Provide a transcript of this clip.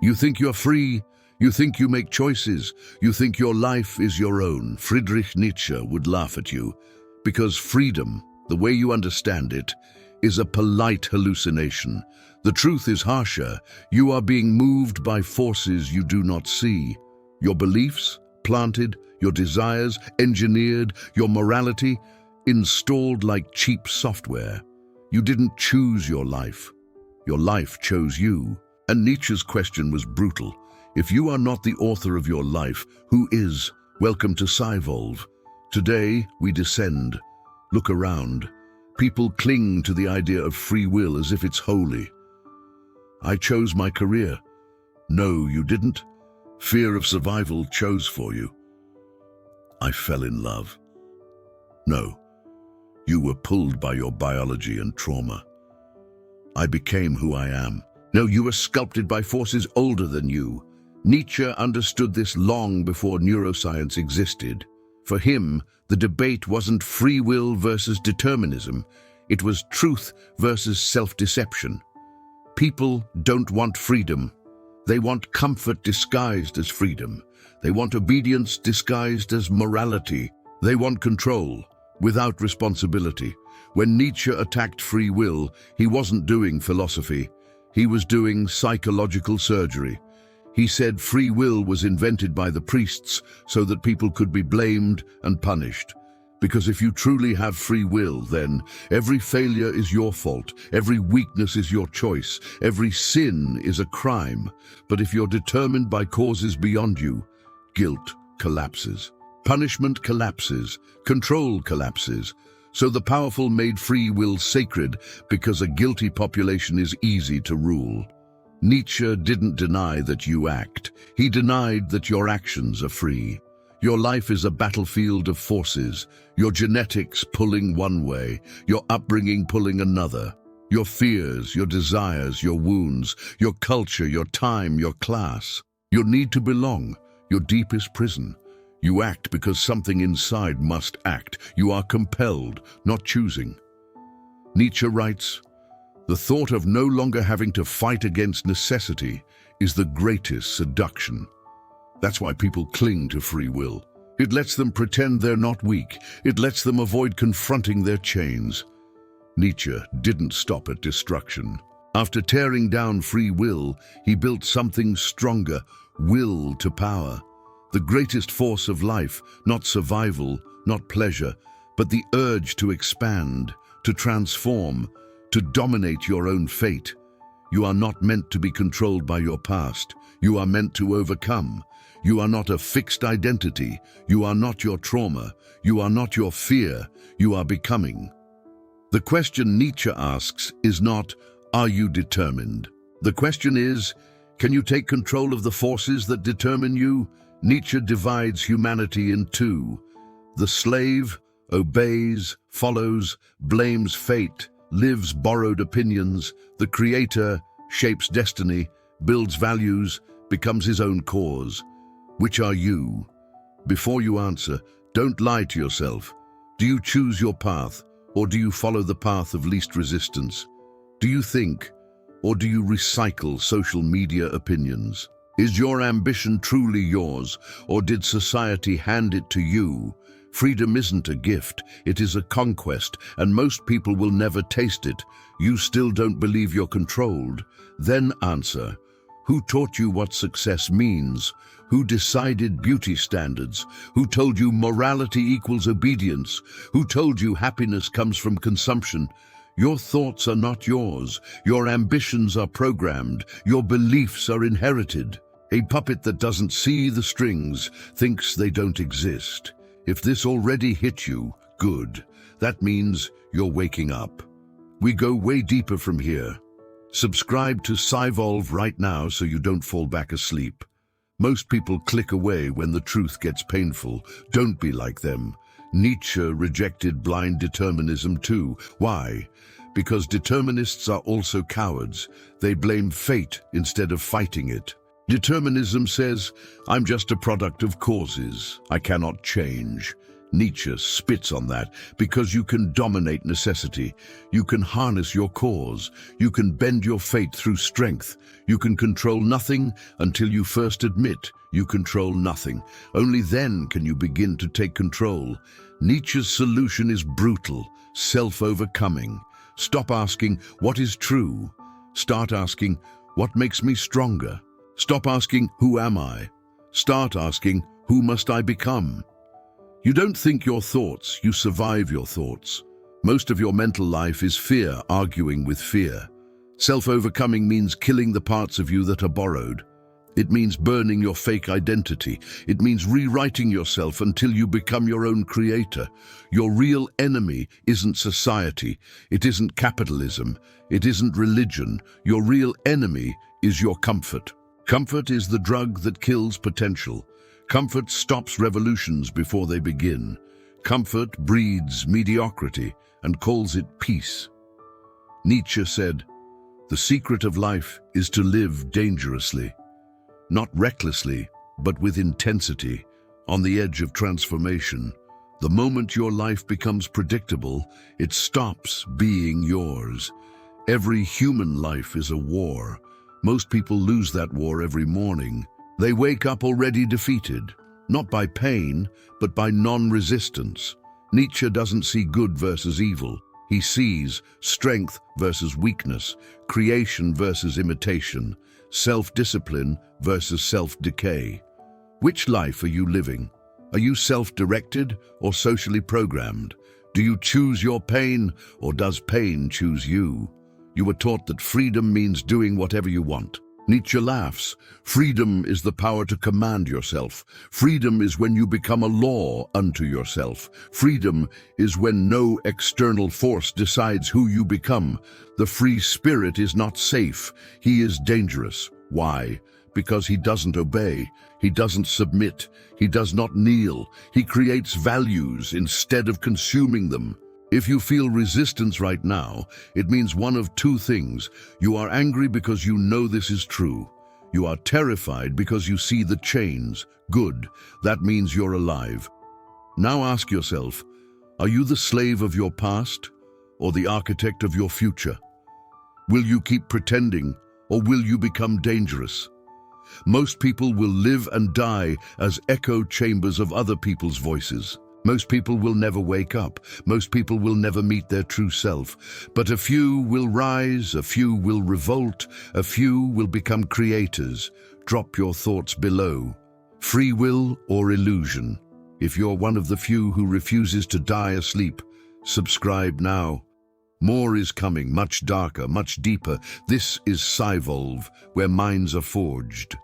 You think you're free, you think you make choices, you think your life is your own. Friedrich Nietzsche would laugh at you, because freedom, the way you understand it, is a polite hallucination. The truth is harsher. You are being moved by forces you do not see. Your beliefs, planted, your desires, engineered, your morality, installed like cheap software. You didn't choose your life. Your life chose you. And Nietzsche's question was brutal. If you are not the author of your life, who is? Welcome to Psyvolve. Today, we descend. Look around. People cling to the idea of free will as if it's holy. I chose my career. No, you didn't. Fear of survival chose for you. I fell in love. No, you were pulled by your biology and trauma. I became who I am. No, you were sculpted by forces older than you. Nietzsche understood this long before neuroscience existed. For him, the debate wasn't free will versus determinism. It was truth versus self-deception. People don't want freedom. They want comfort disguised as freedom. They want obedience disguised as morality. They want control without responsibility. When Nietzsche attacked free will, he wasn't doing philosophy. He was doing psychological surgery. He said free will was invented by the priests so that people could be blamed and punished. Because if you truly have free will, then every failure is your fault, every weakness is your choice, every sin is a crime. But if you're determined by causes beyond you, guilt collapses, punishment collapses, control collapses. So the powerful made free will sacred because a guilty population is easy to rule. Nietzsche didn't deny that you act. He denied that your actions are free. Your life is a battlefield of forces, your genetics pulling one way, your upbringing pulling another, your fears, your desires, your wounds, your culture, your time, your class, your need to belong, your deepest prison. You act because something inside must act. You are compelled, not choosing. Nietzsche writes, "The thought of no longer having to fight against necessity is the greatest seduction." That's why people cling to free will. It lets them pretend they're not weak. It lets them avoid confronting their chains. Nietzsche didn't stop at destruction. After tearing down free will, he built something stronger, will to power. The greatest force of life, not survival, not pleasure, but the urge to expand, to transform, to dominate your own fate. You are not meant to be controlled by your past. You are meant to overcome. You are not a fixed identity. You are not your trauma. You are not your fear. You are becoming. The question Nietzsche asks is not, are you determined? The question is, can you take control of the forces that determine you? Nietzsche divides humanity in two. The slave obeys, follows, blames fate, lives borrowed opinions. The creator shapes destiny, builds values, becomes his own cause. Which are you? Before you answer, don't lie to yourself. Do you choose your path, or do you follow the path of least resistance? Do you think, or do you recycle social media opinions? Is your ambition truly yours, or did society hand it to you? Freedom isn't a gift, it is a conquest, and most people will never taste it. You still don't believe you're controlled? Then answer. Who taught you what success means? Who decided beauty standards? Who told you morality equals obedience? Who told you happiness comes from consumption? Your thoughts are not yours. Your ambitions are programmed. Your beliefs are inherited. A puppet that doesn't see the strings thinks they don't exist. If this already hit you, good. That means you're waking up. We go way deeper from here. Subscribe to Psyvolve right now so you don't fall back asleep. Most people click away when the truth gets painful. Don't be like them. Nietzsche rejected blind determinism too. Why? Because determinists are also cowards. They blame fate instead of fighting it. Determinism says, I'm just a product of causes. I cannot change. Nietzsche spits on that because you can dominate necessity, you can harness your cause, you can bend your fate through strength, you can control nothing until you first admit you control nothing. Only then can you begin to take control. Nietzsche's solution is brutal, self-overcoming. Stop asking, what is true? Start asking, what makes me stronger? Stop asking, who am I? Start asking, who must I become? You don't think your thoughts, you survive your thoughts. Most of your mental life is fear arguing with fear. Self-overcoming means killing the parts of you that are borrowed. It means burning your fake identity. It means rewriting yourself until you become your own creator. Your real enemy isn't society. It isn't capitalism. It isn't religion. Your real enemy is your comfort. Comfort is the drug that kills potential. Comfort stops revolutions before they begin. Comfort breeds mediocrity and calls it peace. Nietzsche said, "The secret of life is to live dangerously. Not recklessly, but with intensity, on the edge of transformation. The moment your life becomes predictable, it stops being yours. Every human life is a war. Most people lose that war every morning. They wake up already defeated, not by pain, but by non-resistance. Nietzsche doesn't see good versus evil. He sees strength versus weakness, creation versus imitation, self-discipline versus self-decay. Which life are you living? Are you self-directed or socially programmed? Do you choose your pain, or does pain choose you? You were taught that freedom means doing whatever you want. Nietzsche laughs. Freedom is the power to command yourself. Freedom is when you become a law unto yourself. Freedom is when no external force decides who you become. The free spirit is not safe. He is dangerous. Why? Because he doesn't obey. He doesn't submit. He does not kneel. He creates values instead of consuming them. If you feel resistance right now, it means one of two things. You are angry because you know this is true. You are terrified because you see the chains. Good. That means you're alive. Now ask yourself, are you the slave of your past or the architect of your future? Will you keep pretending, or will you become dangerous? Most people will live and die as echo chambers of other people's voices. Most people will never wake up. Most people will never meet their true self. But a few will rise, a few will revolt, a few will become creators. Drop your thoughts below. Free will or illusion? If you're one of the few who refuses to die asleep, subscribe now. More is coming, much darker, much deeper. This is Psyvolve, where minds are forged.